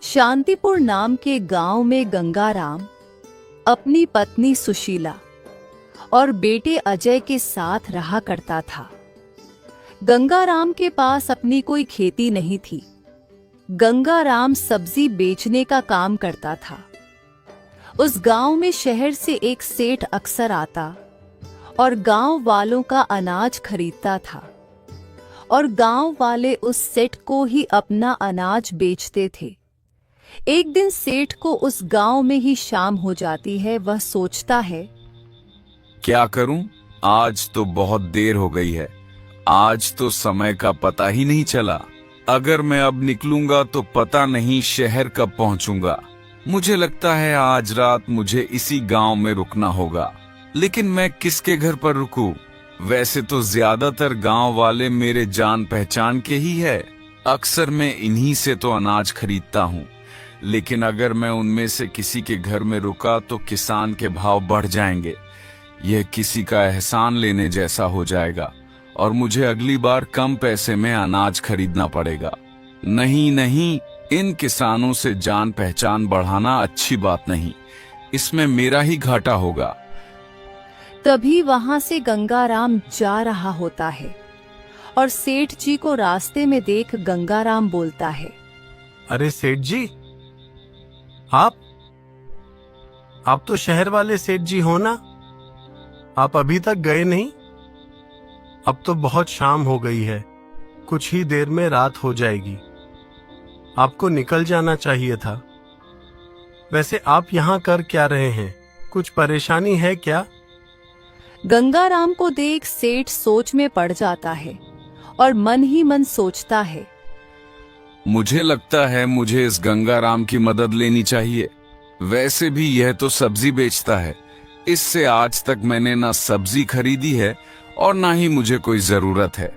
शांतिपुर नाम के गांव में गंगाराम अपनी पत्नी सुशीला और बेटे अजय के साथ रहा करता था। गंगाराम के पास अपनी कोई खेती नहीं थी। गंगाराम सब्जी बेचने का काम करता था। उस गांव में शहर से एक सेठ अक्सर आता और गांव वालों का अनाज खरीदता था और गांव वाले उस सेठ को ही अपना अनाज बेचते थे। एक दिन सेठ को उस गांव में ही शाम हो जाती है। वह सोचता है, क्या करूं? आज तो बहुत देर हो गई है। आज तो समय का पता ही नहीं चला। अगर मैं अब निकलूंगा तो पता नहीं शहर कब पहुंचूंगा। मुझे लगता है आज रात मुझे इसी गांव में रुकना होगा। लेकिन मैं किसके घर पर रुकूं? वैसे तो ज्यादातर गांव वाले मेरे जान पहचान के ही है। अक्सर मैं इन्हीं से तो अनाज खरीदता हूँ। लेकिन अगर मैं उनमें से किसी के घर में रुका तो किसान के भाव बढ़ जाएंगे। यह किसी का एहसान लेने जैसा हो जाएगा और मुझे अगली बार कम पैसे में अनाज खरीदना पड़ेगा। नहीं नहीं, इन किसानों से जान पहचान बढ़ाना अच्छी बात नहीं। इसमें मेरा ही घाटा होगा। तभी वहां से गंगाराम जा रहा होता है और सेठ जी को रास्ते में देख गंगाराम बोलता है, अरे सेठ जी, आप तो शहर वाले सेठ जी हो ना? आप अभी तक गए नहीं? अब तो बहुत शाम हो गई है। कुछ ही देर में रात हो जाएगी। आपको निकल जाना चाहिए था। वैसे आप यहाँ कर क्या रहे हैं? कुछ परेशानी है क्या? गंगाराम को देख सेठ सोच में पड़ जाता है और मन ही मन सोचता है, मुझे लगता है मुझे इस गंगाराम की मदद लेनी चाहिए। वैसे भी यह तो सब्जी बेचता है। इससे आज तक मैंने ना सब्जी खरीदी है और ना ही मुझे कोई जरूरत है।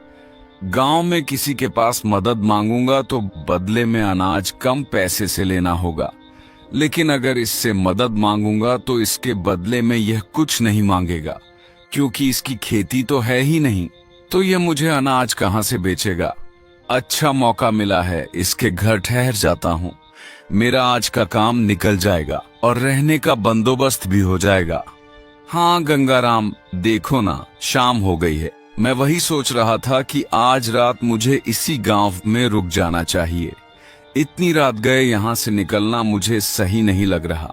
गांव में किसी के पास मदद मांगूंगा तो बदले में अनाज कम पैसे से लेना होगा। लेकिन अगर इससे मदद मांगूंगा तो इसके बदले में यह कुछ नहीं मांगेगा, क्योंकि इसकी खेती तो है ही नहीं। तो यह मुझे अनाज कहां से बेचेगा? अच्छा मौका मिला है, इसके घर ठहर जाता हूँ। मेरा आज का काम निकल जाएगा और रहने का बंदोबस्त भी हो जाएगा। हाँ गंगाराम, देखो ना, शाम हो गई है। मैं वही सोच रहा था कि आज रात मुझे इसी गांव में रुक जाना चाहिए। इतनी रात गए यहाँ से निकलना मुझे सही नहीं लग रहा,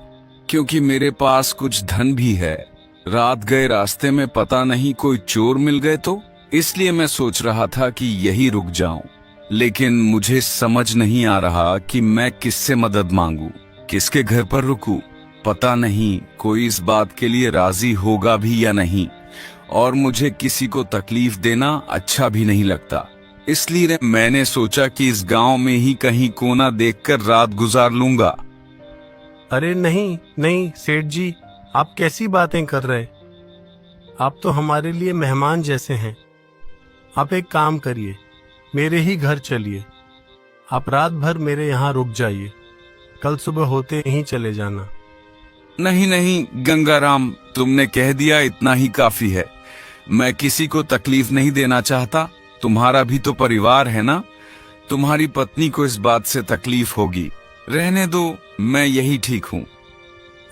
क्योंकि मेरे पास कुछ धन भी है। रात गए रास्ते में पता नहीं कोई चोर मिल गए तो, इसलिए मैं सोच रहा था कि यही रुक जाऊं। लेकिन मुझे समझ नहीं आ रहा कि मैं किससे मदद मांगू, किसके घर पर रुकूं। पता नहीं कोई इस बात के लिए राजी होगा भी या नहीं, और मुझे किसी को तकलीफ देना अच्छा भी नहीं लगता। इसलिए मैंने सोचा कि इस गांव में ही कहीं कोना देखकर रात गुजार लूंगा। अरे नहीं नहीं सेठ जी, आप कैसी बातें कर रहे? आप तो हमारे लिए मेहमान जैसे हैं। आप एक काम करिए, मेरे ही घर चलिए। आप रात भर मेरे यहाँ रुक जाइए। कल सुबह होते ही चले जाना। नहीं नहीं गंगाराम, तुमने कह दिया इतना ही काफी है। मैं किसी को तकलीफ नहीं देना चाहता। तुम्हारा भी तो परिवार है ना। तुम्हारी पत्नी को इस बात से तकलीफ होगी। रहने दो, मैं यही ठीक हूँ।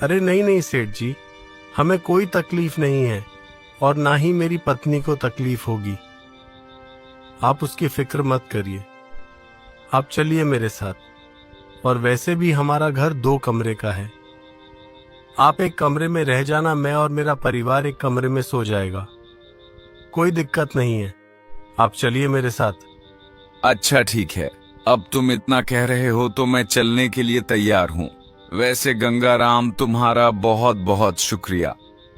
अरे नहीं नहीं सेठ जी, हमें कोई तकलीफ नहीं है और ना ही मेरी पत्नी को तकलीफ होगी। आप उसकी फिक्र मत करिए। आप चलिए मेरे साथ। और वैसे भी हमारा घर 2 कमरे का है। आप एक कमरे में रह जाना, मैं और मेरा परिवार एक कमरे में सो जाएगा। कोई दिक्कत नहीं है। आप चलिए मेरे साथ। अच्छा ठीक है, अब तुम इतना कह रहे हो तो मैं चलने के लिए तैयार हूँ। वैसे गंगाराम, तुम्हारा बहुत बहुत शुक्रिया।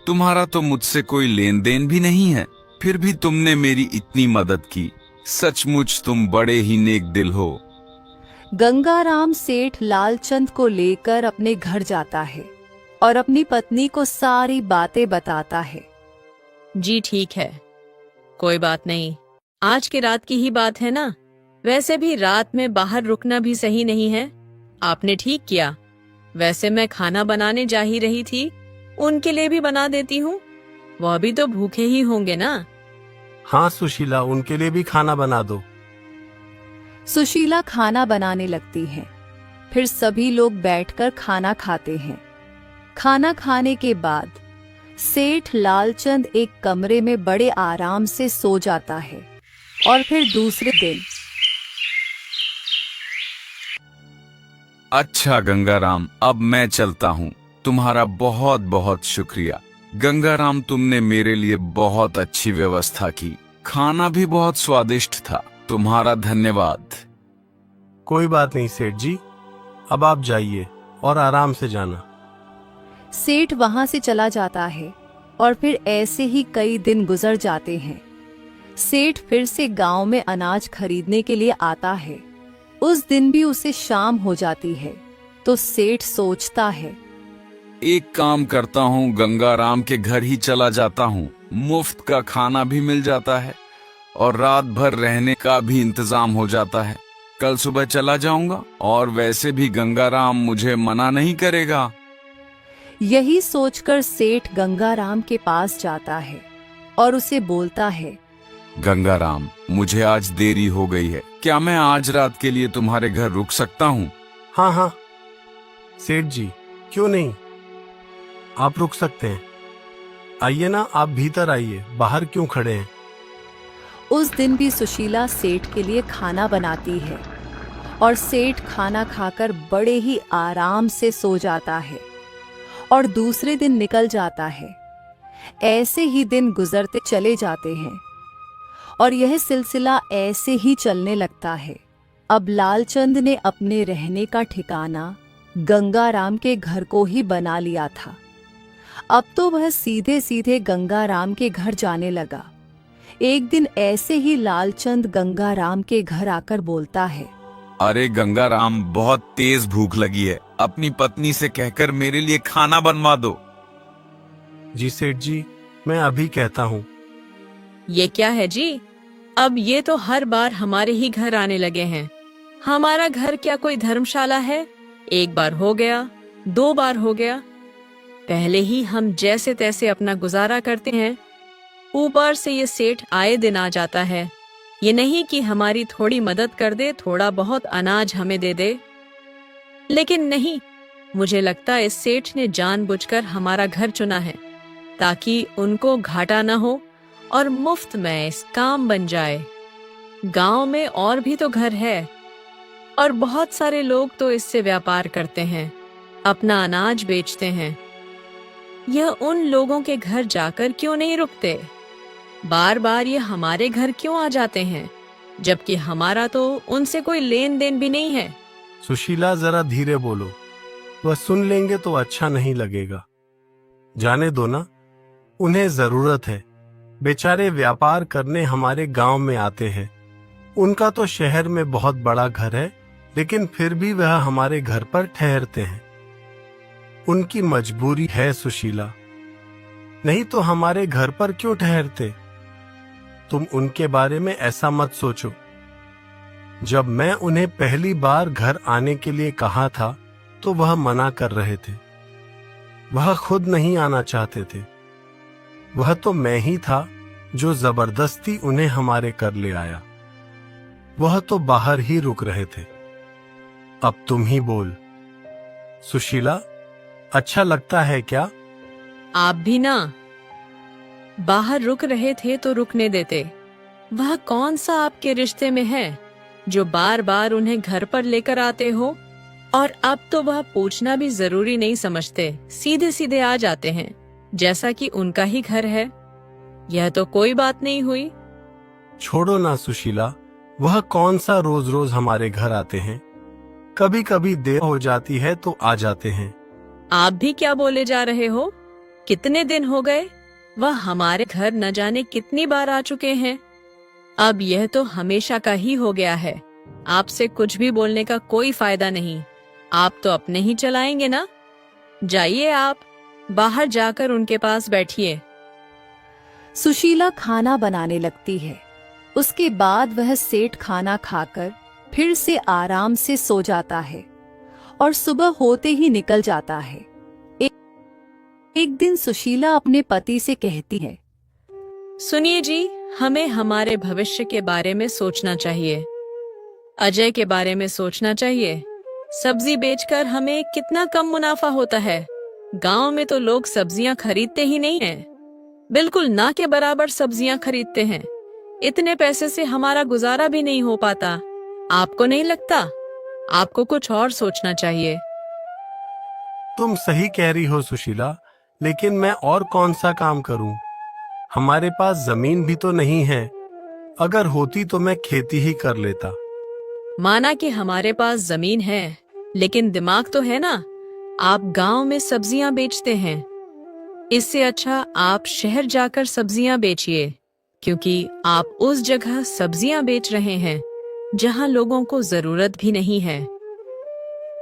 तुम्हारा तो मुझसे कोई लेन देन भी नहीं है, फिर भी तुमने मेरी इतनी मदद की। सचमुच तुम बड़े ही नेक दिल हो। गंगाराम सेठ लालचंद को लेकर अपने घर जाता है और अपनी पत्नी को सारी बातें बताता है। जी ठीक है, कोई बात नहीं, आज की रात की ही बात है ना। वैसे भी रात में बाहर रुकना भी सही नहीं है। आपने ठीक किया। वैसे मैं खाना बनाने जा ही रही थी, उनके लिए भी बना देती हूँ। वह भी तो भूखे ही होंगे ना। हाँ सुशीला, उनके लिए भी खाना बना दो। सुशीला खाना बनाने लगती है। फिर सभी लोग बैठकर खाना खाते हैं। खाना खाने के बाद सेठ लालचंद एक कमरे में बड़े आराम से सो जाता है। और फिर दूसरे दिन अच्छा गंगाराम, अब मैं चलता हूँ। तुम्हारा बहुत बहुत शुक्रिया। गंगाराम, तुमने मेरे लिए बहुत अच्छी व्यवस्था की। खाना भी बहुत स्वादिष्ट था। तुम्हारा धन्यवाद। कोई बात नहीं सेठ जी, अब आप जाइए और आराम से जाना। सेठ वहां से चला जाता है और फिर ऐसे ही कई दिन गुजर जाते हैं। सेठ फिर से गांव में अनाज खरीदने के लिए आता है। उस दिन भी उसे शाम हो जाती है तो सेठ सोचता है, एक काम करता हूँ, गंगाराम के घर ही चला जाता हूँ। मुफ्त का खाना भी मिल जाता है और रात भर रहने का भी इंतजाम हो जाता है। कल सुबह चला जाऊंगा और वैसे भी गंगाराम मुझे मना नहीं करेगा। यही सोचकर सेठ गंगाराम के पास जाता है और उसे बोलता है, गंगाराम, मुझे आज देरी हो गई है। क्या मैं आज रात के लिए तुम्हारे घर रुक सकता हूँ? हाँ हाँ सेठ जी, क्यों नहीं, आप रुक सकते हैं। आइए ना, आप भीतर आइए, बाहर क्यों खड़े हैं। उस दिन भी सुशीला सेठ के लिए खाना बनाती है और सेठ खाना खाकर बड़े ही आराम से सो जाता है और दूसरे दिन निकल जाता है। ऐसे ही दिन गुजरते चले जाते हैं और यह सिलसिला ऐसे ही चलने लगता है। अब लालचंद ने अपने रहने का ठिकाना गंगाराम के घर को ही बना लिया था। अब तो वह सीधे सीधे गंगाराम के घर जाने लगा। एक दिन ऐसे ही लालचंद गंगाराम के घर आकर बोलता है, अरे गंगाराम, बहुत तेज भूख लगी है। अपनी पत्नी से कहकर मेरे लिए खाना बनवा दो। जी सेठ जी, मैं अभी कहता हूँ। ये क्या है जी, अब ये तो हर बार हमारे ही घर आने लगे हैं। हमारा घर क्या कोई धर्मशाला है? एक बार हो गया, 2 बार हो गया। पहले ही हम जैसे तैसे अपना गुजारा करते हैं, ऊपर से ये सेठ आए दिन आ जाता है। ये नहीं कि हमारी थोड़ी मदद कर दे, थोड़ा बहुत अनाज हमें दे दे। लेकिन नहीं, मुझे लगता है इस सेठ ने जानबूझकर हमारा घर चुना है ताकि उनको घाटा न हो और मुफ्त में इस काम बन जाए। गांव में और भी तो घर है और बहुत सारे लोग तो इससे व्यापार करते हैं, अपना अनाज बेचते हैं। यह उन लोगों के घर जाकर क्यों नहीं रुकते? बार बार ये हमारे घर क्यों आ जाते हैं, जबकि हमारा तो उनसे कोई लेन देन भी नहीं है। सुशीला, जरा धीरे बोलो, वह सुन लेंगे तो अच्छा नहीं लगेगा। जाने दो ना, उन्हें जरूरत है। बेचारे व्यापार करने हमारे गांव में आते हैं। उनका तो शहर में बहुत बड़ा घर है, लेकिन फिर भी वह हमारे घर पर ठहरते हैं। उनकी मजबूरी है सुशीला, नहीं तो हमारे घर पर क्यों ठहरते। तुम उनके बारे में ऐसा मत सोचो। जब मैं उन्हें पहली बार घर आने के लिए कहा था तो वह मना कर रहे थे। वह खुद नहीं आना चाहते थे। वह तो मैं ही था जो जबरदस्ती उन्हें हमारे कर ले आया। वह तो बाहर ही रुक रहे थे। अब तुम ही बोल सुशीला, अच्छा लगता है क्या? आप भी ना, बाहर रुक रहे थे तो रुकने देते। वह कौन सा आपके रिश्ते में है जो बार बार उन्हें घर पर लेकर आते हो? और अब तो वह पूछना भी जरूरी नहीं समझते, सीधे सीधे आ जाते हैं जैसा कि उनका ही घर है। यह तो कोई बात नहीं हुई। छोड़ो ना सुशीला, वह कौन सा रोज रोज हमारे घर आते हैं। कभी कभी देर हो जाती है तो आ जाते हैं। आप भी क्या बोले जा रहे हो? कितने दिन हो गए? वह हमारे घर न जाने कितनी बार आ चुके हैं। अब यह तो हमेशा का ही हो गया है। आपसे कुछ भी बोलने का कोई फायदा नहीं। आप तो अपने ही चलाएंगे ना। जाइए आप, बाहर जाकर उनके पास बैठिए। सुशीला खाना बनाने लगती है। उसके बाद वह सेठ खाना खाकर फिर से आराम से सो जाता है और सुबह होते ही निकल जाता है। एक दिन सुशीला अपने पति से कहती है, सुनिए जी, हमें हमारे भविष्य के बारे में सोचना चाहिए। अजय के बारे में सोचना चाहिए। सब्जी बेचकर हमें कितना कम मुनाफा होता है। गांव में तो लोग सब्जियां खरीदते ही नहीं हैं। बिल्कुल ना के बराबर सब्जियां खरीदते हैं। इतने पैसे से हमारा गुजारा भी नहीं हो पाता। आपको नहीं लगता? आपको कुछ और सोचना चाहिए। तुम सही कह रही हो सुशीला, लेकिन मैं और कौन सा काम करूं? हमारे पास जमीन भी तो नहीं है। अगर होती तो मैं खेती ही कर लेता। माना कि हमारे पास जमीन है, लेकिन दिमाग तो है ना। आप गांव में सब्जियां बेचते हैं। इससे अच्छा आप शहर जाकर सब्जियां बेचिए, क्योंकि आप उस जगह सब्जियां बेच रहे हैं जहां लोगों को जरूरत भी नहीं है।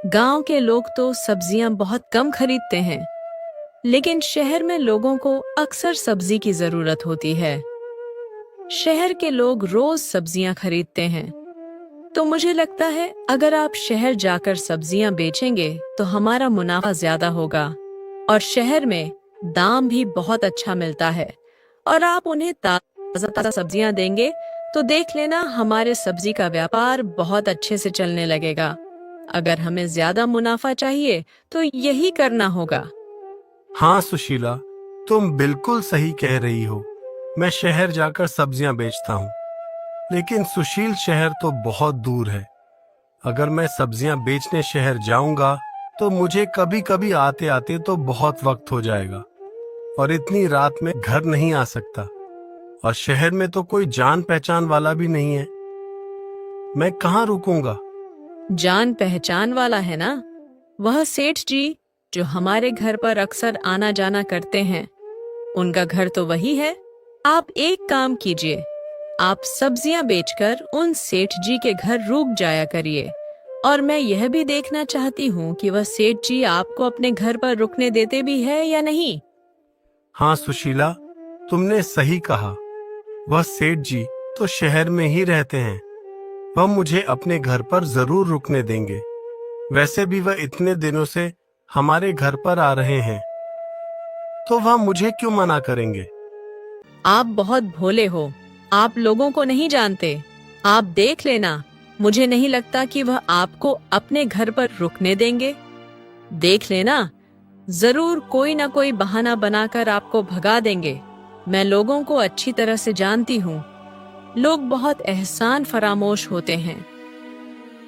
गांव के लोग तो सब्जियां बहुत कम खरीदते हैं, लेकिन शहर में लोगों को अक्सर सब्जी की जरूरत होती है। शहर के लोग रोज सब्जियां खरीदते हैं। तो मुझे लगता है अगर आप शहर जाकर सब्जियां बेचेंगे तो हमारा मुनाफा ज्यादा होगा, और शहर में दाम भी बहुत अच्छा मिलता है, और आप उन्हें ताजा ताजा सब्जियां देंगे तो देख लेना हमारे सब्जी का व्यापार बहुत अच्छे से चलने लगेगा। अगर हमें ज्यादा मुनाफा चाहिए तो यही करना होगा। हाँ सुशीला, तुम बिल्कुल सही कह रही हो। मैं शहर जाकर सब्जियां बेचता हूँ, लेकिन सुशील शहर तो बहुत दूर है। अगर मैं सब्जियां बेचने शहर जाऊंगा तो मुझे कभी कभी आते आते तो बहुत वक्त हो जाएगा, और इतनी रात में घर नहीं आ सकता। और शहर में तो कोई जान पहचान वाला भी नहीं है। मैं कहाँ रुकूंगा? जान पहचान वाला है ना, वह सेठ जी जो हमारे घर पर अक्सर आना जाना करते हैं। उनका घर तो वही है। आप एक काम कीजिए, आप सब्जियां बेचकर उन सेठ जी के घर रुक जाया करिए, और मैं यह भी देखना चाहती हूँ कि वह सेठ जी आपको अपने घर पर रुकने देते भी है या नहीं। हाँ सुशीला, तुमने सही कहा। वह सेठ जी तो शहर में ही रहते हैं। वह मुझे अपने घर पर जरूर रुकने देंगे। वैसे भी वह इतने दिनों से हमारे घर पर आ रहे हैं, तो वह मुझे क्यों मना करेंगे? आप बहुत भोले हो। आप लोगों को नहीं जानते। आप देख लेना, मुझे नहीं लगता कि वह आपको अपने घर पर रुकने देंगे। देख लेना, जरूर कोई ना कोई बहाना बनाकर आपको भगा देंगे। मैं लोगों को अच्छी तरह से जानती हूँ। लोग बहुत एहसान फरामोश होते हैं।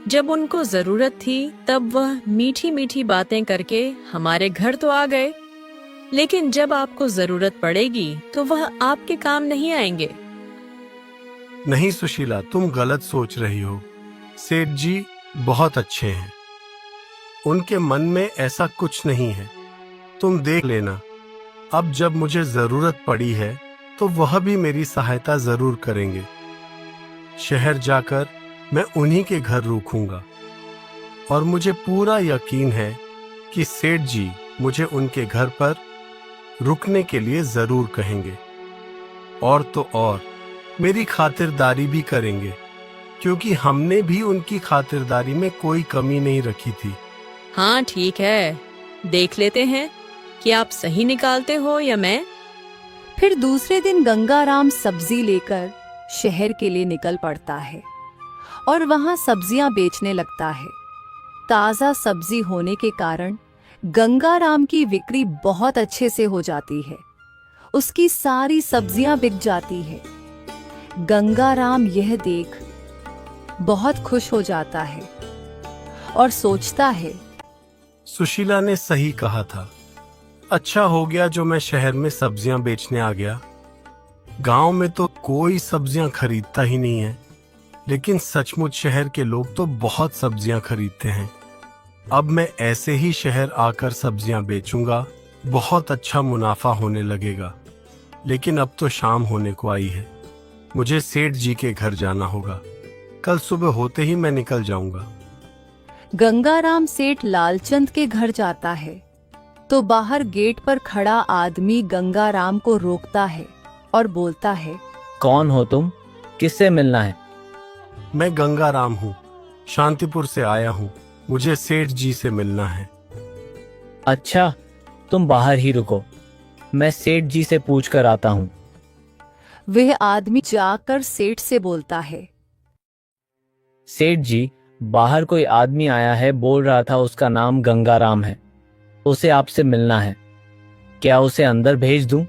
जब उनको जरूरत थी तब वह मीठी मीठी बातें करके हमारे घर तो आ गए, लेकिन जब आपको जरूरत पड़ेगी तो वह आपके काम नहीं आएंगे। नहीं सुशीला, तुम गलत सोच रही हो। सेठ जी बहुत अच्छे हैं। उनके मन में ऐसा कुछ नहीं है। तुम देख लेना, अब जब मुझे जरूरत पड़ी है तो वह भी मेरी सहायता जरूर करेंगे। शहर जाकर मैं उन्हीं के घर रुकूंगा, और मुझे पूरा यकीन है कि सेठ जी मुझे उनके घर पर रुकने के लिए जरूर कहेंगे, और तो और मेरी खातिरदारी भी करेंगे, क्योंकि हमने भी उनकी खातिरदारी में कोई कमी नहीं रखी थी। हाँ ठीक है, देख लेते हैं कि आप सही निकालते हो या मैं। फिर दूसरे दिन गंगाराम सब्जी लेकर शहर के लिए निकल पड़ता है और वहां सब्जियां बेचने लगता है। ताजा सब्जी होने के कारण गंगाराम की बिक्री बहुत अच्छे से हो जाती है। उसकी सारी सब्जियां बिक जाती है। गंगाराम यह देख बहुत खुश हो जाता है और सोचता है, सुशीला ने सही कहा था। अच्छा हो गया जो मैं शहर में सब्जियां बेचने आ गया। गांव में तो कोई सब्जियां खरीदता ही नहीं है, लेकिन सचमुच शहर के लोग तो बहुत सब्जियां खरीदते हैं। अब मैं ऐसे ही शहर आकर सब्जियां बेचूंगा, बहुत अच्छा मुनाफा होने लगेगा। लेकिन अब तो शाम होने को आई है। मुझे सेठ जी के घर जाना होगा। कल सुबह होते ही मैं निकल जाऊंगा। गंगाराम सेठ लालचंद के घर जाता है तो बाहर गेट पर खड़ा आदमी गंगाराम को रोकता है और बोलता है, कौन हो तुम? किससे मिलना है? मैं गंगाराम हूँ, शांतिपुर से आया हूँ। मुझे सेठ जी से मिलना है। अच्छा, तुम बाहर ही रुको, मैं सेठ जी से पूछ कर आता हूँ। वह आदमी जाकर सेठ से बोलता है, सेठ जी, बाहर कोई आदमी आया है, बोल रहा था उसका नाम गंगाराम है, उसे आपसे मिलना है। क्या उसे अंदर भेज दूं?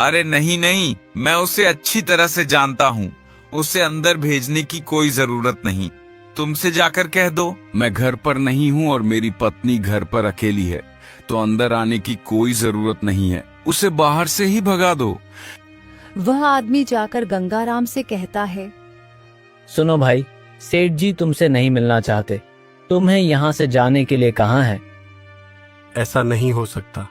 अरे नहीं नहीं, मैं उसे अच्छी तरह से जानता हूँ। उसे अंदर भेजने की कोई जरूरत नहीं। तुमसे जाकर कह दो मैं घर पर नहीं हूँ और मेरी पत्नी घर पर अकेली है, तो अंदर आने की कोई जरूरत नहीं है। उसे बाहर से ही भगा दो। वह आदमी जाकर गंगाराम से कहता है, सुनो भाई, सेठ जी तुमसे नहीं मिलना चाहते। तुम्हें यहाँ से जाने के लिए कहाँ है? ऐसा नहीं हो सकता।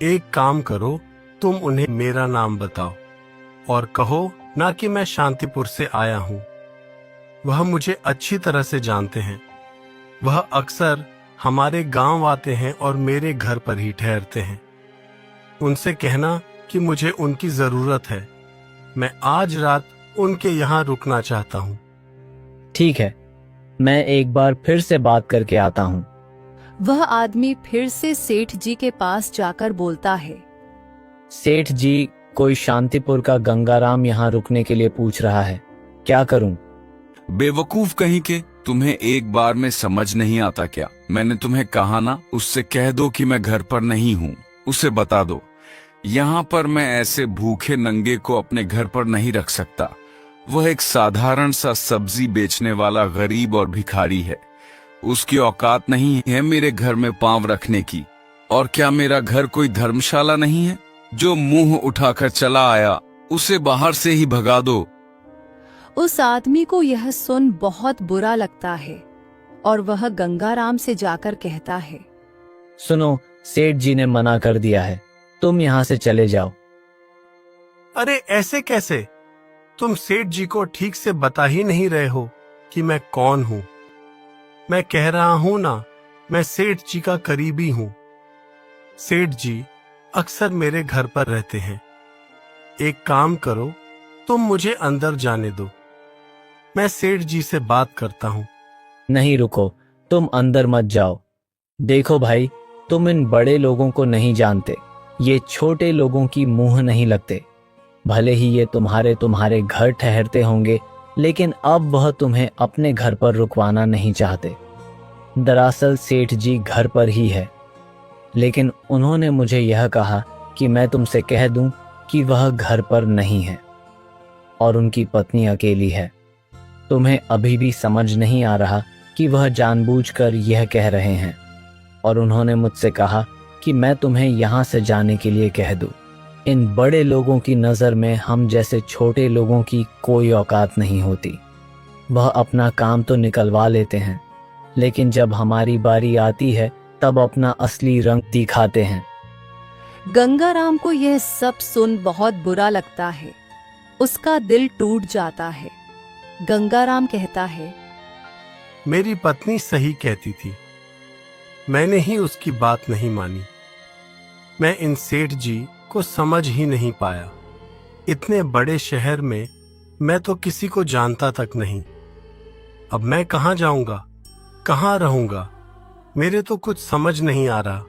एक काम करो, तुम उन्हें मेरा नाम बताओ और कहो ना कि मैं शांतिपुर से आया हूँ। वह मुझे अच्छी तरह से जानते हैं। वह अक्सर हमारे गांव आते हैं और मेरे घर पर ही ठहरते हैं। उनसे कहना कि मुझे उनकी जरूरत है। मैं आज रात उनके यहाँ रुकना चाहता हूँ। ठीक है, मैं एक बार फिर से बात करके आता हूँ। वह आदमी फिर से सेठ जी के पास जाकर बोलता है, सेठ जी, कोई शांतिपुर का गंगाराम यहाँ रुकने के लिए पूछ रहा है, क्या करूँ? बेवकूफ कहीं के, तुम्हें एक बार में समझ नहीं आता क्या? मैंने तुम्हें कहा ना, उससे कह दो कि मैं घर पर नहीं हूँ। उसे बता दो, यहाँ पर मैं ऐसे भूखे नंगे को अपने घर पर नहीं रख सकता। वह एक साधारण सा सब्जी बेचने वाला गरीब और भिखारी है। उसकी औकात नहीं है मेरे घर में पांव रखने की। और क्या मेरा घर कोई धर्मशाला नहीं है? जो मुंह उठाकर चला आया उसे बाहर से ही भगा दो। उस आदमी को यह सुन बहुत बुरा लगता है और वह गंगाराम से जाकर कहता है, सुनो, सेठ जी ने मना कर दिया है, तुम यहाँ से चले जाओ। अरे ऐसे कैसे? तुम सेठ जी को ठीक से बता ही नहीं रहे हो कि मैं कौन हूँ। मैं कह रहा हूँ ना, मैं सेठ जी का करीबी हूँ। सेठ जी अक्सर मेरे घर पर रहते हैं। एक काम करो, तुम मुझे अंदर जाने दो। मैं सेठ जी से बात करता हूँ। नहीं, रुको, तुम अंदर मत जाओ। देखो भाई, तुम इन बड़े लोगों को नहीं जानते। ये छोटे लोगों की मुंह नहीं लगते। भले ही ये तुम्हारे घर ठहरते होंगे, लेकिन अब वह तुम्हें अपने घर पर रुकवाना नहीं चाहते। दरअसल सेठ जी घर पर ही है, लेकिन उन्होंने मुझे यह कहा कि मैं तुमसे कह दूं कि वह घर पर नहीं है और उनकी पत्नी अकेली है। तुम्हें अभी भी समझ नहीं आ रहा कि वह जानबूझकर यह कह रहे हैं, और उन्होंने मुझसे कहा कि मैं तुम्हें यहाँ से जाने के लिए कह दूं। इन बड़े लोगों की नज़र में हम जैसे छोटे लोगों की कोई औकात नहीं होती। वह अपना काम तो निकलवा लेते हैं, लेकिन जब हमारी बारी आती है तब अपना असली रंग दिखाते हैं। गंगाराम को यह सब सुन बहुत बुरा लगता है। उसका दिल टूट जाता है। गंगाराम कहता है, मेरी पत्नी सही कहती थी। मैंने ही उसकी बात नहीं मानी। मैं इन सेठ जी को समझ ही नहीं पाया। इतने बड़े शहर में मैं तो किसी को जानता तक नहीं। अब मैं कहाँ जाऊंगा, कहाँ रहूंगा? मेरे तो कुछ समझ नहीं आ रहा।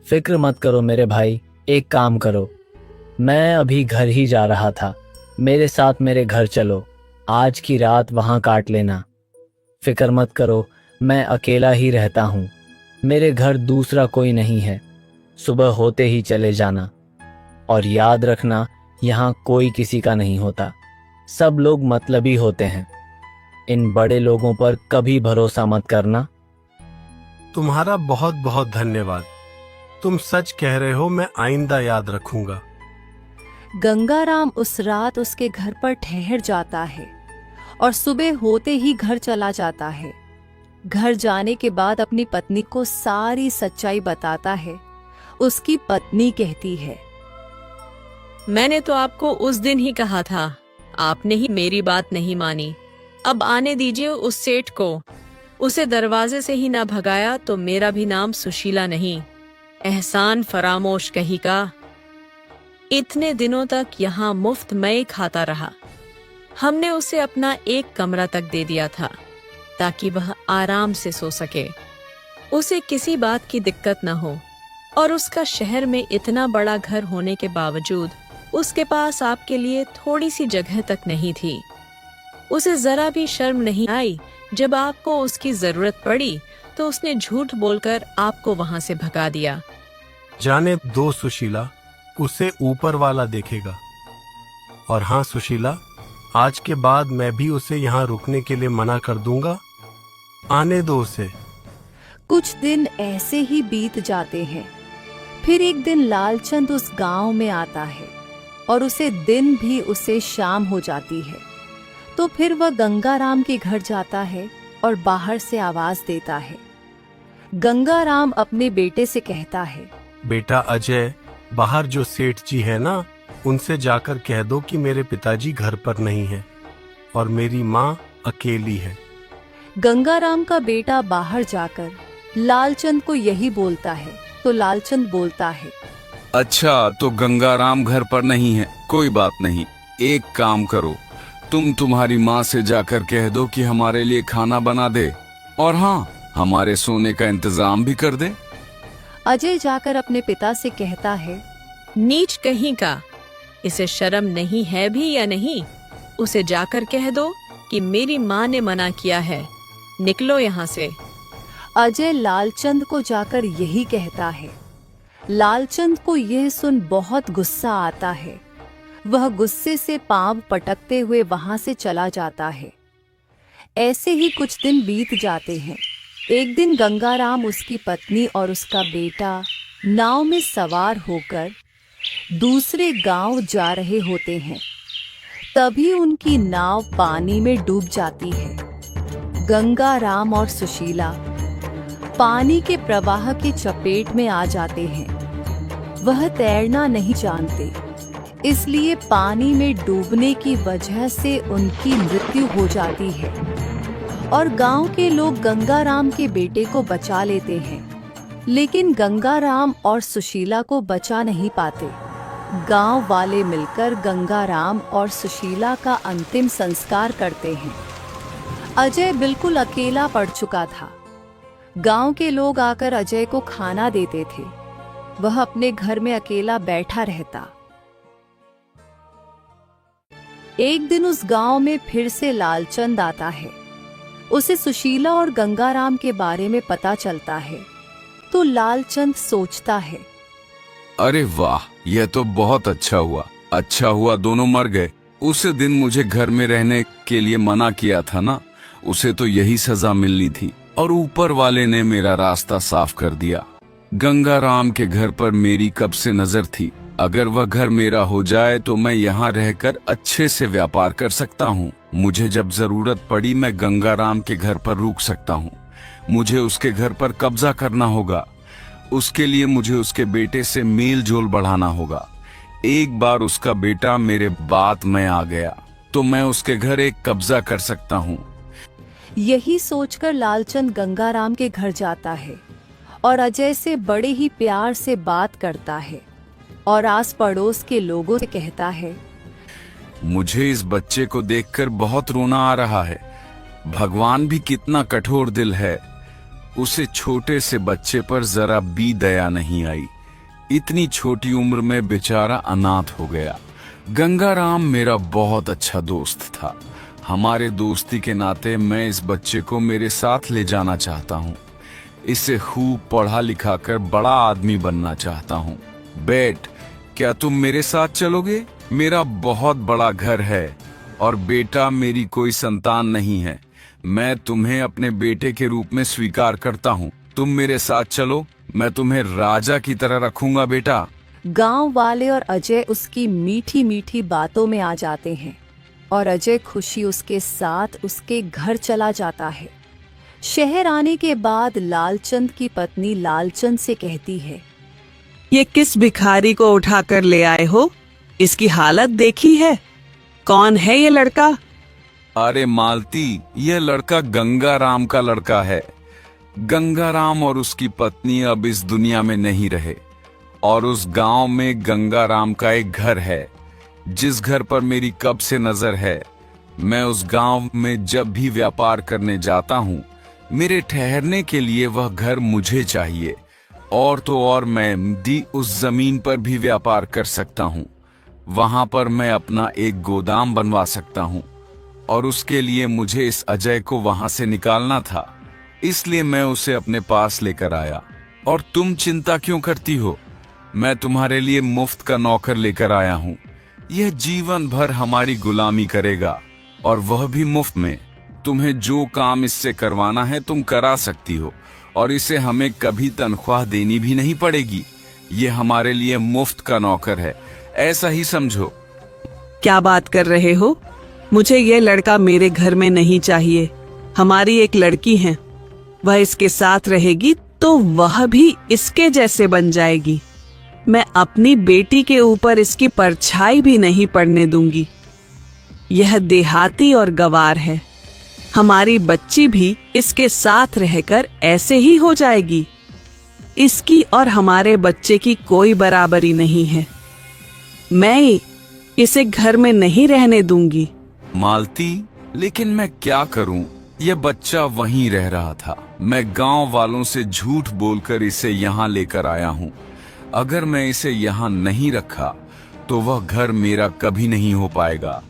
फिक्र मत करो मेरे भाई, एक काम करो, मैं अभी घर ही जा रहा था। मेरे साथ मेरे घर चलो, आज की रात वहां काट लेना। फिक्र मत करो, मैं अकेला ही रहता हूँ। मेरे घर दूसरा कोई नहीं है। सुबह होते ही चले जाना, और याद रखना, यहाँ कोई किसी का नहीं होता। सब लोग मतलबी होते हैं। इन बड़े लोगों पर कभी भरोसा मत करना। तुम्हारा बहुत बहुत धन्यवाद। तुम सच कह रहे हो, मैं आइंदा याद रखूंगा। गंगाराम उस रात उसके घर पर ठहर जाता है और सुबह होते ही घर चला जाता है। घर जाने के बाद अपनी पत्नी को सारी सच्चाई बताता है। उसकी पत्नी कहती है, मैंने तो आपको उस दिन ही कहा था, आपने ही मेरी बात नहीं मानी। अब आने दीजिए उस सेठ को। उसे दरवाजे से ही ना भगाया तो मेरा भी नाम सुशीला नहीं। एहसान फरामोश कहीं का। इतने दिनों तक यहाँ मुफ्त मई खाता रहा। हमने उसे अपना एक कमरा तक दे दिया था ताकि वह आराम से सो सके, उसे किसी बात की दिक्कत न हो। और उसका शहर में इतना बड़ा घर होने के बावजूद उसके पास आपके लिए थोड़ी सी जगह तक नहीं थी। उसे जरा भी शर्म नहीं आई। जब आपको उसकी जरूरत पड़ी तो उसने झूठ बोलकर आपको वहां से भगा दिया। जाने दो सुशीला, उसे ऊपर वाला देखेगा। और हाँ सुशीला, आज के बाद मैं भी उसे यहाँ रुकने के लिए मना कर दूंगा। आने दो उसे। कुछ दिन ऐसे ही बीत जाते हैं। फिर एक दिन लालचंद उस गांव में आता है और उसे दिन भी उसे शाम हो जाती है। तो फिर वह गंगाराम के घर जाता है और बाहर से आवाज देता है। गंगाराम अपने बेटे से कहता है, बेटा अजय, बाहर जो सेठ जी है ना, उनसे जाकर कह दो कि मेरे पिताजी घर पर नहीं है और मेरी माँ अकेली है। गंगाराम का बेटा बाहर जाकर लालचंद को यही बोलता है। तो लालचंद बोलता है, अच्छा, तो गंगाराम घर पर नहीं है, कोई बात नहीं। एक काम करो, तुम्हारी माँ से जाकर कह दो कि हमारे लिए खाना बना दे और हाँ, हमारे सोने का इंतजाम भी कर दे। अजय जाकर अपने पिता से कहता है, नीच कहीं का, इसे शर्म नहीं है भी या नहीं? उसे जाकर कह दो कि मेरी माँ ने मना किया है, निकलो यहाँ से। अजय लालचंद को जाकर यही कहता है। लालचंद को यह सुन बहुत गुस्सा आता है। वह गुस्से से पांव पटकते हुए वहां से चला जाता है। ऐसे ही कुछ दिन बीत जाते हैं। एक दिन गंगाराम, उसकी पत्नी और उसका बेटा नाव में सवार होकर दूसरे गांव जा रहे होते हैं। तभी उनकी नाव पानी में डूब जाती है। गंगाराम और सुशीला पानी के प्रवाह की चपेट में आ जाते हैं। वह तैरना नहीं जानते, इसलिए पानी में डूबने की वजह से उनकी मृत्यु हो जाती है और गांव के लोग गंगाराम के बेटे को बचा लेते हैं। लेकिन गंगाराम और सुशीला को बचा नहीं पाते। गांव वाले मिलकर गंगाराम और सुशीला का अंतिम संस्कार करते हैं। अजय बिल्कुल अकेला पड़ चुका था। गांव के लोग आकर अजय को खाना देते थे। वह अपने घर में अकेला बैठा रहता। एक दिन उस गांव में फिर से लालचंद आता है। उसे सुशीला और गंगाराम के बारे में पता चलता है। तो लालचंद सोचता है, अरे वाह, यह तो बहुत अच्छा हुआ दोनों मर गए। उस दिन मुझे घर में रहने के लिए मना किया था ना, उसे तो यही सजा मिलनी थी और ऊपर वाले ने मेरा रास्ता साफ कर दिया। गंगाराम के घर पर मेरी कब से नजर थी। अगर वह घर मेरा हो जाए तो मैं यहाँ रहकर अच्छे से व्यापार कर सकता हूँ। मुझे जब जरूरत पड़ी मैं गंगाराम के घर पर रुक सकता हूँ। मुझे उसके घर पर कब्जा करना होगा। उसके लिए मुझे उसके बेटे से मेल जोल बढ़ाना होगा। एक बार उसका बेटा मेरे बात में आ गया तो मैं उसके घर एक कब्जा कर सकता हूँ। यही सोचकर लालचंद गंगाराम के घर जाता है और अजय से बड़े ही प्यार से बात करता है और आस पड़ोस के लोगों से कहता है, मुझे इस बच्चे को देखकर बहुत रोना आ रहा है। भगवान भी कितना कठोर दिल है। उसे छोटे से बच्चे पर जरा भी दया नहीं आई। इतनी छोटी उम्र में बेचारा अनाथ हो गया। गंगाराम मेरा बहुत अच्छा दोस्त था। हमारे दोस्ती के नाते मैं इस बच्चे को मेरे साथ ले जाना चाहता हूँ। इसे खूब पढ़ा लिखा कर बड़ा आदमी बनना चाहता हूँ। बेट, क्या तुम मेरे साथ चलोगे? मेरा बहुत बड़ा घर है और बेटा मेरी कोई संतान नहीं है। मैं तुम्हें अपने बेटे के रूप में स्वीकार करता हूँ। तुम मेरे साथ चलो, मैं तुम्हें राजा की तरह रखूंगा बेटा। गांव वाले और अजय उसकी मीठी मीठी बातों में आ जाते हैं और अजय खुशी उसके साथ उसके घर चला जाता है। शहर आने के बाद लालचंद की पत्नी लालचंद से कहती है, ये किस भिखारी को उठाकर ले आए हो? इसकी हालत देखी है? कौन है ये लड़का? अरे मालती, यह लड़का गंगाराम का लड़का है। गंगाराम और उसकी पत्नी अब इस दुनिया में नहीं रहे और उस गांव में गंगाराम का एक घर है जिस घर पर मेरी कब से नजर है। मैं उस गांव में जब भी व्यापार करने जाता हूँ, मेरे ठहरने के लिए वह घर मुझे चाहिए। और तो और मैं उस जमीन पर भी व्यापार कर सकता हूँ। वहां पर मैं अपना एक गोदाम बनवा सकता हूँ और उसके लिए मुझे इस अजय को वहां से निकालना था, इसलिए मैं उसे अपने पास लेकर आया। और तुम चिंता क्यों करती हो? मैं तुम्हारे लिए मुफ्त का नौकर लेकर आया हूँ। यह जीवन भर हमारी गुलामी करेगा और वह भी मुफ्त में। तुम्हें जो काम इससे करवाना है तुम करा सकती हो और इसे हमें कभी तनख्वाह देनी भी नहीं पड़ेगी। ये हमारे लिए मुफ्त का नौकर है, ऐसा ही समझो। क्या बात कर रहे हो? मुझे ये लड़का मेरे घर में नहीं चाहिए। हमारी एक लड़की है, वह इसके साथ रहेगी तो वह भी इसके जैसे बन जाएगी। मैं अपनी बेटी के ऊपर इसकी परछाई भी नहीं पड़ने दूंगी। यह देहाती और गवार है। हमारी बच्ची भी इसके साथ रहकर ऐसे ही हो जाएगी। इसकी और हमारे बच्चे की कोई बराबरी नहीं है। मैं इसे घर में नहीं रहने दूंगी। मालती, लेकिन मैं क्या करूं? यह बच्चा वहीं रह रहा था। मैं गांव वालों से झूठ बोलकर इसे यहाँ लेकर आया हूँ। अगर मैं इसे यहाँ नहीं रखा तो वह घर मेरा कभी नहीं हो पाएगा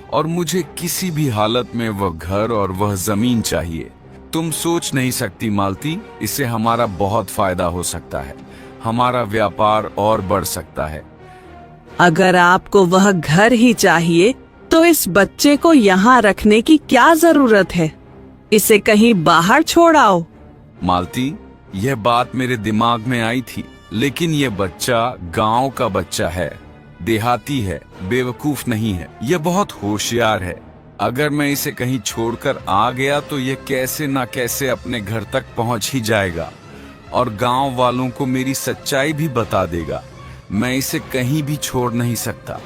और मुझे किसी भी हालत में वह घर और वह जमीन चाहिए। तुम सोच नहीं सकती मालती, इससे हमारा बहुत फायदा हो सकता है। हमारा व्यापार और बढ़ सकता है। अगर आपको वह घर ही चाहिए तो इस बच्चे को यहाँ रखने की क्या जरूरत है? इसे कहीं बाहर छोड़ आओ। मालती, यह बात मेरे दिमाग में आई थी, लेकिन यह बच्चा गांव का बच्चा है, देहाती है, बेवकूफ नहीं है। यह बहुत होशियार है। अगर मैं इसे कहीं छोड़कर आ गया तो यह कैसे ना कैसे अपने घर तक पहुंच ही जाएगा और गांव वालों को मेरी सच्चाई भी बता देगा। मैं इसे कहीं भी छोड़ नहीं सकता।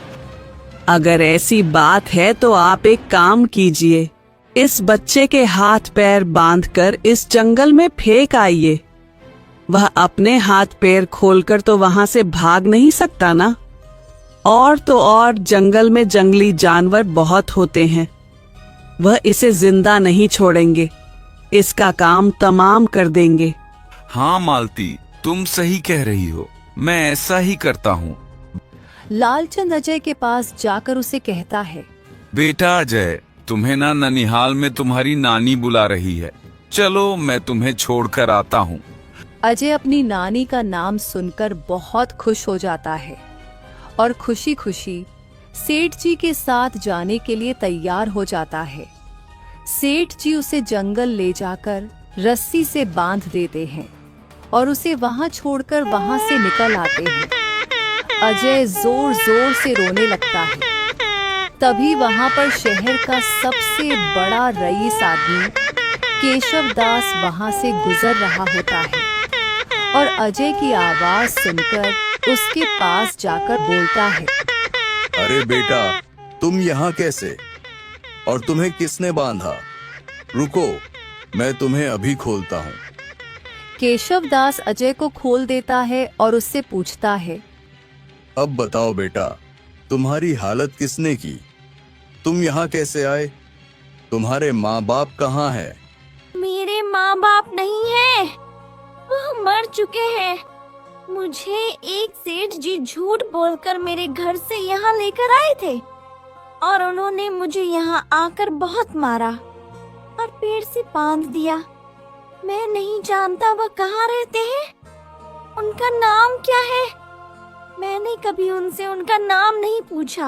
अगर ऐसी बात है तो आप एक काम कीजिए, इस बच्चे के हाथ पैर बांधकर इस जंगल में फेंक आइए। वह अपने हाथ पैर खोलकर तो वहां से भाग नहीं सकता ना। और तो और जंगल में जंगली जानवर बहुत होते हैं, वह इसे जिंदा नहीं छोड़ेंगे। इसका काम तमाम कर देंगे। हाँ मालती, तुम सही कह रही हो। मैं ऐसा ही करता हूँ। लालचंद अजय के पास जाकर उसे कहता है, बेटा अजय, तुम्हें ना ननिहाल में तुम्हारी नानी बुला रही है। चलो मैं तुम्हें छोड़कर आता हूँ। अजय अपनी नानी का नाम सुनकर बहुत खुश हो जाता है और खुशी खुशी सेठ जी के साथ जाने के लिए तैयार हो जाता है। सेठ जी उसे जंगल ले जाकर रस्सी से बांध देते हैं और उसे वहां छोड़कर वहां से निकल आते हैं। अजय जोर जोर से रोने लगता है। तभी वहां पर शहर का सबसे बड़ा रईस आदमी केशव दास वहां से गुजर रहा होता है और अजय की आवाज सुनकर उसके पास जाकर बोलता है, अरे बेटा, तुम यहाँ कैसे? और तुम्हें किसने बांधा? रुको, मैं तुम्हें अभी खोलता हूँ। केशव दास अजय को खोल देता है और उससे पूछता है, अब बताओ बेटा, तुम्हारी हालत किसने की? तुम यहाँ कैसे आए? तुम्हारे माँ बाप कहाँ है? मेरे माँ बाप नहीं है, वह मर चुके हैं। मुझे एक सेठ जी झूठ बोलकर मेरे घर से यहाँ लेकर आए थे और उन्होंने मुझे यहाँ आकर बहुत मारा और पेड़ से बांध दिया। मैं नहीं जानता वह कहाँ रहते हैं, उनका नाम क्या है। मैंने कभी उनसे उनका नाम नहीं पूछा।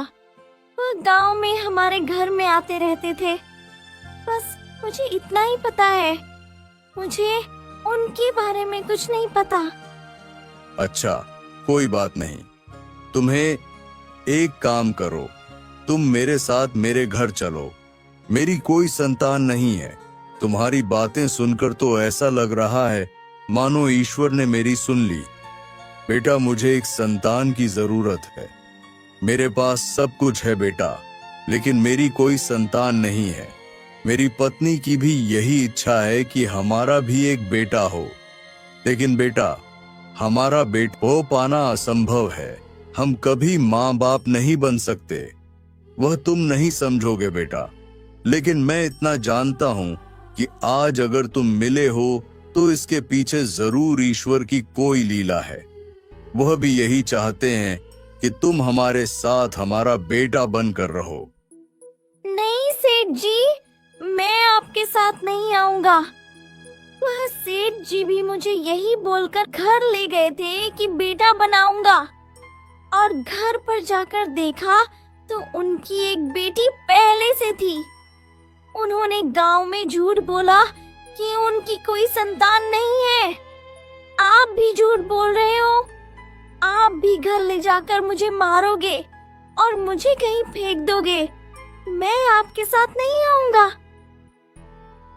वह गांव में हमारे घर में आते रहते थे। बस मुझे इतना ही पता है, मुझे उनके बारे में कुछ नहीं पता। अच्छा, कोई बात नहीं। तुम्हें एक काम करो, तुम मेरे साथ मेरे घर चलो। मेरी कोई संतान नहीं है। तुम्हारी बातें सुनकर तो ऐसा लग रहा है मानो ईश्वर ने मेरी सुन ली। बेटा, मुझे एक संतान की जरूरत है। मेरे पास सब कुछ है बेटा, लेकिन मेरी कोई संतान नहीं है। मेरी पत्नी की भी यही इच्छा है कि हमारा भी एक बेटा हो, लेकिन बेटा हमारा बेटा हो पाना असंभव है। हम कभी माँ बाप नहीं बन सकते। वह तुम नहीं समझोगे बेटा, लेकिन मैं इतना जानता हूँ कि आज अगर तुम मिले हो तो इसके पीछे जरूर ईश्वर की कोई लीला है। वह भी यही चाहते हैं कि तुम हमारे साथ हमारा बेटा बनकर रहो। नहीं सेठ जी, मैं आपके साथ नहीं आऊंगा। वह सेठ जी भी मुझे यही बोलकर घर ले गए थे कि बेटा बनाऊंगा, और घर पर जाकर देखा तो उनकी एक बेटी पहले से थी। उन्होंने गांव में झूठ बोला कि उनकी कोई संतान नहीं है। आप भी झूठ बोल रहे हो। आप भी घर ले जाकर मुझे मारोगे और मुझे कहीं फेंक दोगे। मैं आपके साथ नहीं आऊंगा।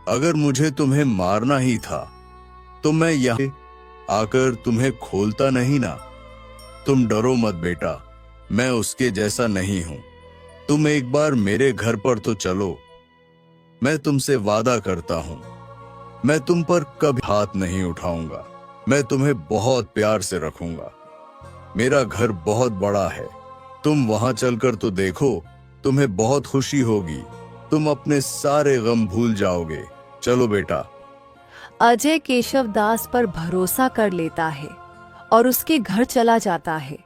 अगर मुझे तुम्हें मारना ही था तो मैं यहाँ आकर तुम्हें खोलता नहीं ना। तुम डरो मत बेटा, मैं उसके जैसा नहीं हूं। तुम एक बार मेरे घर पर तो चलो। मैं तुमसे वादा करता हूं, मैं तुम पर कभी हाथ नहीं उठाऊंगा। मैं तुम्हें बहुत प्यार से रखूंगा। मेरा घर बहुत बड़ा है, तुम वहां चलकर तो देखो, तुम्हें बहुत खुशी होगी। तुम अपने सारे गम भूल जाओगे। चलो बेटा। अजय केशव दास पर भरोसा कर लेता है और उसके घर चला जाता है।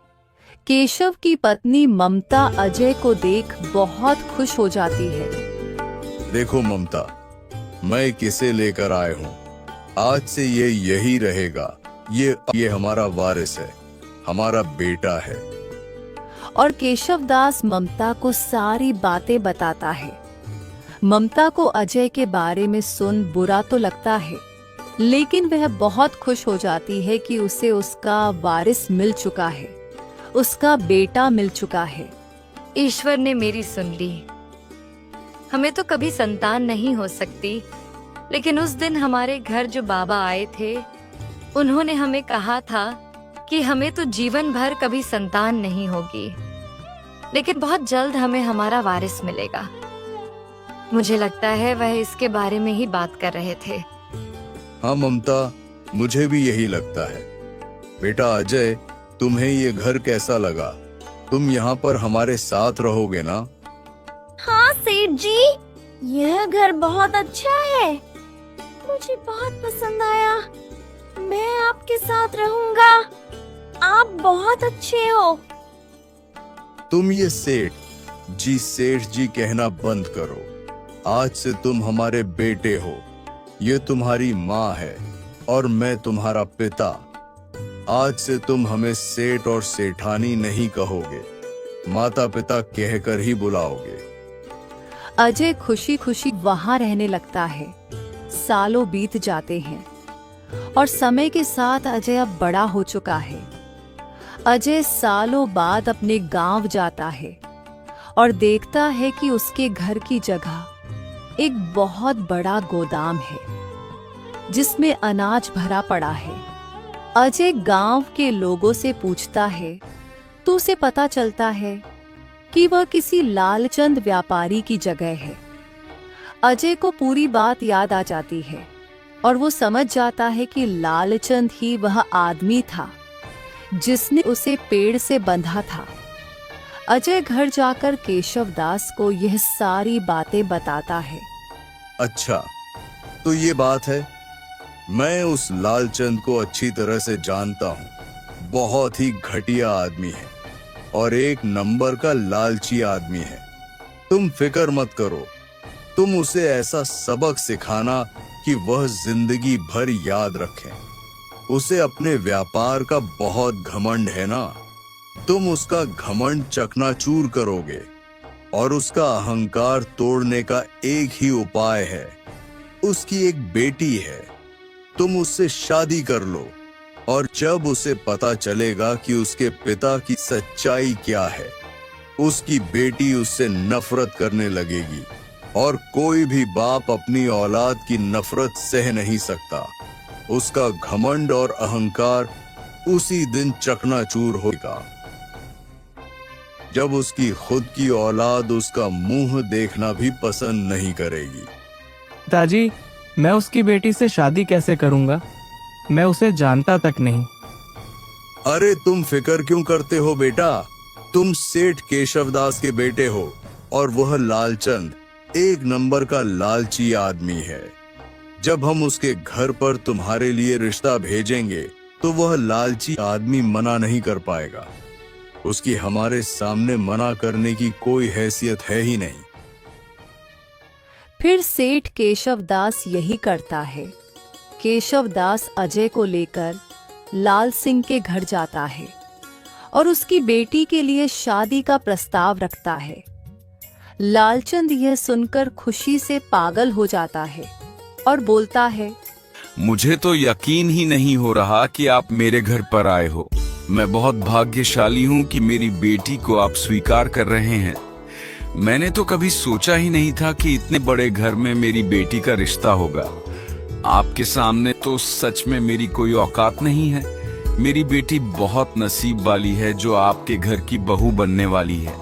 केशव की पत्नी ममता अजय को देख बहुत खुश हो जाती है। देखो ममता, मैं किसे लेकर आए हूँ। आज से ये यही रहेगा। ये हमारा वारिस है, हमारा बेटा है। और केशव दास ममता को सारी बातें बताता है। ममता को अजय के बारे में सुन बुरा तो लगता है, लेकिन वह बहुत खुश हो जाती है कि उसे उसका वारिस मिल चुका है, उसका बेटा मिल चुका है। ईश्वर ने मेरी सुन ली। हमें तो कभी संतान नहीं हो सकती, लेकिन उस दिन हमारे घर जो बाबा आए थे, उन्होंने हमें कहा था कि हमें तो जीवन भर कभी संतान नहीं होगी, लेकिन बहुत जल्द हमें हमारा वारिस मिलेगा। मुझे लगता है वह इसके बारे में ही बात कर रहे थे। हाँ ममता, मुझे भी यही लगता है। बेटा अजय, तुम्हें ये घर कैसा लगा? तुम यहाँ पर हमारे साथ रहोगे ना? हाँ सेठ जी, यह घर बहुत अच्छा है। मुझे बहुत पसंद आया। मैं आपके साथ रहूंगा। आप बहुत अच्छे हो। तुम ये सेठ जी कहना बंद करो। आज से तुम हमारे बेटे हो। ये तुम्हारी माँ है और मैं तुम्हारा पिता। आज से तुम हमें सेठ और सेठानी नहीं कहोगे, माता पिता कहकर ही बुलाओगे। अजय खुशी खुशी वहां रहने लगता है। सालों बीत जाते हैं और समय के साथ अजय अब बड़ा हो चुका है। अजय सालों बाद अपने गांव जाता है और देखता है कि उसके घर की जगह एक बहुत बड़ा गोदाम है जिसमें अनाज भरा पड़ा है। अजय गांव के लोगों से पूछता है तो उसे पता चलता है कि वह किसी लालचंद व्यापारी की जगह है। अजय को पूरी बात याद आ जाती है और वो समझ जाता है कि लालचंद ही वह आदमी था जिसने उसे पेड़ से बंधा था। अजय घर जाकर केशव दास को यह सारी बातें बताता है। अच्छा, तो ये बात है। मैं उस लालचंद को अच्छी तरह से जानता हूँ। बहुत ही घटिया आदमी है और एक नंबर का लालची आदमी है। तुम फिक्र मत करो। तुम उसे ऐसा सबक सिखाना कि वह जिंदगी भर याद रखे। उसे अपने व्यापार का बहुत घमंड है ना। तुम उसका घमंड चकनाचूर करोगे और उसका अहंकार तोड़ने का एक ही उपाय है। उसकी एक बेटी है, तुम उससे शादी कर लो और जब उसे पता चलेगा कि उसके पिता की सच्चाई क्या है, उसकी बेटी उससे नफरत करने लगेगी और कोई भी बाप अपनी औलाद की नफरत सह नहीं सकता। उसका घमंड और अहंकार उसी दिन चकनाचूर होगा जब उसकी खुद की औलाद उसका मुंह देखना भी पसंद नहीं करेगी। पिताजी, मैं उसकी बेटी से शादी कैसे करूंगा? मैं उसे जानता तक नहीं। अरे तुम फिक्र क्यों करते हो बेटा? तुम सेठ केशवदास के बेटे हो और वह लालचंद एक नंबर का लालची आदमी है। जब हम उसके घर पर तुम्हारे लिए रिश्ता भेजेंगे तो वह लालची आदमी मना नहीं कर पाएगा। उसकी हमारे सामने मना करने की कोई हैसियत है ही नहीं। फिर सेठ केशवदास यही करता है। केशवदास अजय को लेकर लाल सिंह के घर जाता है और उसकी बेटी के लिए शादी का प्रस्ताव रखता है। लालचंद यह सुनकर खुशी से पागल हो जाता है और बोलता है, मुझे तो यकीन ही नहीं हो रहा कि आप मेरे घर पर आए हो। मैं बहुत भाग्यशाली हूँ कि मेरी बेटी को आप स्वीकार कर रहे हैं। मैंने तो कभी सोचा ही नहीं था कि इतने बड़े घर में मेरी बेटी का रिश्ता होगा। आपके सामने तो सच में मेरी कोई औकात नहीं है। मेरी बेटी बहुत नसीब वाली है जो आपके घर की बहू बनने वाली है।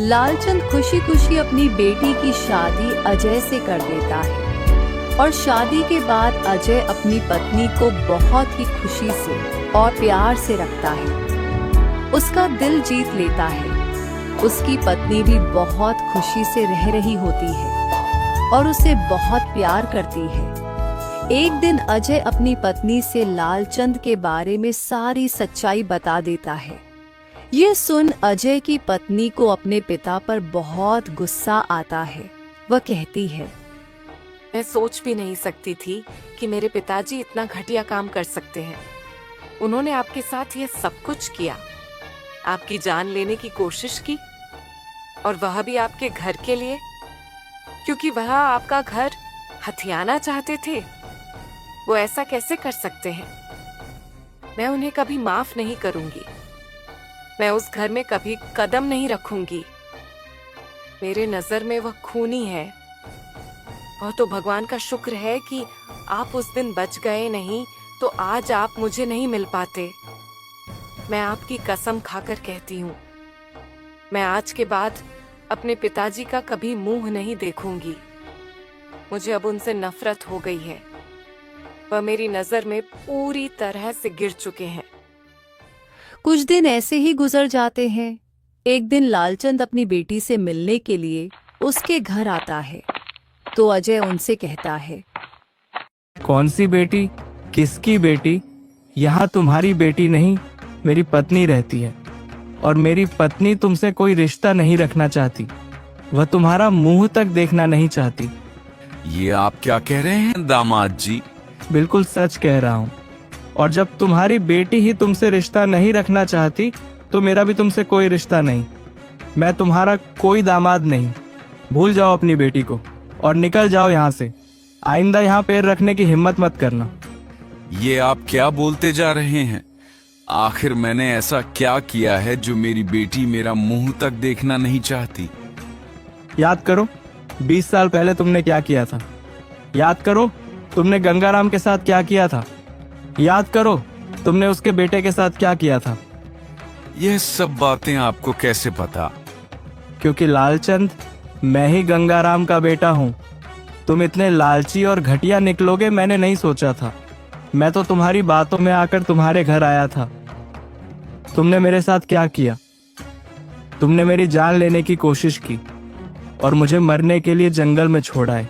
लालचंद खुशी खुशी अपनी बेटी की शादी अजय से कर देता है और शादी के बाद अजय अपनी पत्नी को बहुत ही खुशी से और प्यार से रखता है। उसका दिल जीत लेता है। उसकी पत्नी भी बहुत खुशी से रह रही होती है और उसे बहुत प्यार करती है। एक दिन अजय अपनी पत्नी से लालचंद के बारे में सारी सच्चाई बता देता है। ये सुन अजय की पत्नी को अपने पिता पर बहुत गुस्सा आता है। वह कहती है, मैं सोच भी नहीं सकती थी कि मेरे पिताजी इतना घटिया काम कर सकते हैं। उन्होंने आपके साथ ये सब कुछ किया, आपकी जान लेने की कोशिश की, और वह भी आपके घर के लिए, क्योंकि वह आपका घर हथियाना चाहते थे। वो ऐसा कैसे कर सकते हैं? मैं उन्हें कभी माफ नहीं करूंगी। मैं उस घर में कभी कदम नहीं रखूंगी। मेरे नजर में वह खूनी है। वह तो भगवान का शुक्र है कि आप उस दिन बच गए, नहीं तो आज आप मुझे नहीं मिल पाते। मैं आपकी कसम खाकर कहती हूँ, मैं आज के बाद अपने पिताजी का कभी मुंह नहीं देखूंगी। मुझे अब उनसे नफरत हो गई है। वह मेरी नजर में पूरी तरह से गिर चुके हैं। कुछ दिन ऐसे ही गुजर जाते हैं। एक दिन लालचंद अपनी बेटी से मिलने के लिए उसके घर आता है तो अजय उनसे कहता है, कौन सी बेटी? किसकी बेटी? यहाँ तुम्हारी बेटी नहीं, मेरी पत्नी रहती है और मेरी पत्नी तुमसे कोई रिश्ता नहीं रखना चाहती। वह तुम्हारा मुंह तक देखना नहीं चाहती। ये आप क्या कह रहे हैं दामाद जी? बिल्कुल सच कह रहा हूँ। और जब तुम्हारी बेटी ही तुमसे रिश्ता नहीं रखना चाहती तो मेरा भी तुमसे कोई रिश्ता नहीं। मैं तुम्हारा कोई दामाद नहीं। भूल जाओ अपनी बेटी को और निकल जाओ यहाँ से। आइंदा यहाँ पैर रखने की हिम्मत मत करना। ये आप क्या बोलते जा रहे हैं? आखिर मैंने ऐसा क्या किया है जो मेरी बेटी मेरा मुंह तक देखना नहीं चाहती? याद करो 20 साल पहले तुमने क्या किया था। याद करो तुमने गंगाराम के साथ क्या किया था। याद करो तुमने उसके बेटे के साथ क्या किया था। यह सब बातें आपको कैसे पता? क्योंकि लालचंद, मैं ही गंगाराम का बेटा हूँ। तुम इतने लालची और घटिया निकलोगे मैंने नहीं सोचा था। मैं तो तुम्हारी बातों में आकर तुम्हारे घर आया था। तुमने मेरे साथ क्या किया? तुमने मेरी जान लेने की कोशिश की और मुझे मरने के लिए जंगल में छोड़ा।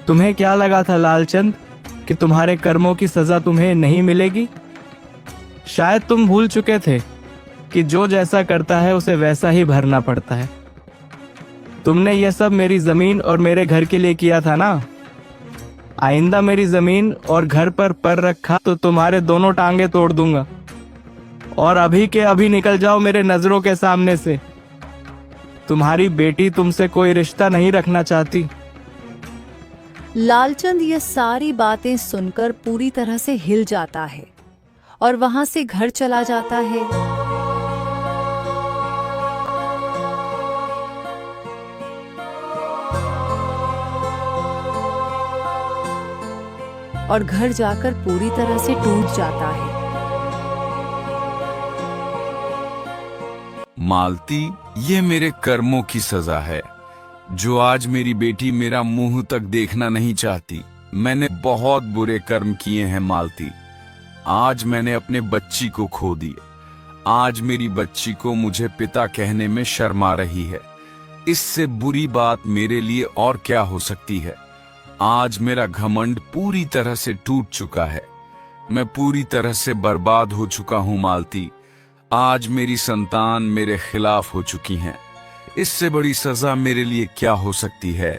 तुम्हें क्या लगा था लालचंद कि तुम्हारे कर्मों की सजा तुम्हें नहीं मिलेगी? शायद तुम भूल चुके थे कि जो जैसा करता है उसे वैसा ही भरना पड़ता है। तुमने यह सब मेरी जमीन और मेरे घर के लिए किया था ना। आइंदा मेरी जमीन और घर पर रखा तो तुम्हारे दोनों टांगे तोड़ दूंगा। और अभी के अभी निकल जाओ मेरे नजरों के सामने से। तुम्हारी बेटी तुमसे कोई रिश्ता नहीं रखना चाहती। लालचंद ये सारी बातें सुनकर पूरी तरह से हिल जाता है और वहां से घर चला जाता है। और घर जाकर पूरी तरह से टूट जाता है। मालती, ये मेरे कर्मों की सजा है। जो आज मेरी बेटी मेरा मुंह तक देखना नहीं चाहती। मैंने बहुत बुरे कर्म किए हैं मालती। आज मैंने अपने बच्ची को खो दिया। आज मेरी बच्ची को मुझे पिता कहने में शर्म आ रही है। इससे बुरी बात मेरे लिए और क्या हो सकती है। आज मेरा घमंड पूरी तरह से टूट चुका है। मैं पूरी तरह से बर्बाद हो चुका हूं मालती। आज मेरी संतान मेरे खिलाफ हो चुकी हैं। इससे बड़ी सजा मेरे लिए क्या हो सकती है।